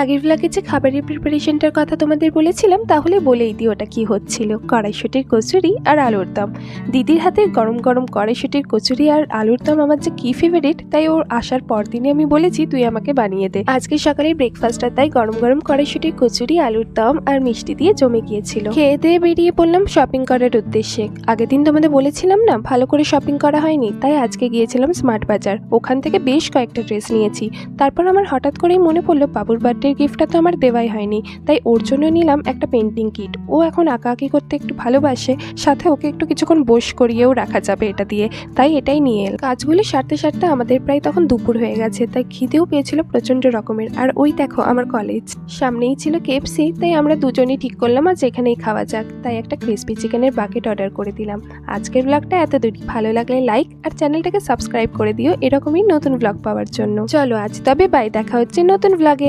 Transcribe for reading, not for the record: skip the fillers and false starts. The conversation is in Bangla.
আগের ব্লগে যে খাবারের প্রিপারেশনটার কথা তোমাদের বলেছিলাম, তাহলে বলেই দিই ওটা কি হচ্ছিল। কড়াইশুঁটির কচুরি আর আলুর দম। দিদির হাতের গরম গরম কড়াইশুঁটির কচুরি আর আলুর দম আমার যে কি ফেভারিট, তাই ওর আসার পর দিনে আমি বলেছি তুই আমাকে বানিয়ে দে। আজকে সকালে ব্রেকফাস্টটা তাই গরম গরম কড়াইশুঁটির কচুরি, আলুর দম আর মিষ্টি দিয়ে জমে গিয়েছিল। খেয়ে দিয়ে বেরিয়ে পড়লাম শপিং করার উদ্দেশ্যে। আগের দিন তোমাদের বলেছিলাম না ভালো করে শপিং করা হয়নি, তাই আজকে গিয়েছিলাম স্মার্ট বাজার। ওখান থেকে বেশ কয়েকটা ড্রেস নিয়েছি। তারপর আমার হঠাৎ করেই মনে পড়লো বাবুর বার্থডের গিফটটা তো আমার দেওয়াই হয়নি, তাই ওর জন্য নিলাম একটা পেন্টিং কিট। ও এখন আঁকাআঁকি করতে একটু ভালোবাসে, সাথে ওকে একটু কিছুক্ষণ বস করিয়েও রাখা যাবে এটা দিয়ে, তাই এটাই নিয়ে এল। কাজগুলো সারতে সারতে আমাদের প্রায় তখন দুপুর হয়ে গেছে, তাই খিদেও পেয়েছিল প্রচন্ড রকমের। আর ওই দেখো আমার কলেজ সামনেই ছিল কেএফসি, তাই আমরা দুজনেই ঠিক করলাম আজ এখানেই খাওয়া যাক। তাই একটা ক্রিসপি চিকেনের বাকেট অর্ডার করে দিলাম। আজকের ব্লগটা এত দূরই। ভালো লাগলে লাইক আর চ্যানেলটাকে সাবস্ক্রাইব করে দিও এরকমই নতুন ব্লগ পাওয়ার জন্য। চলো আজ তবে বাই, দেখা হচ্ছে নতুন ব্লগে।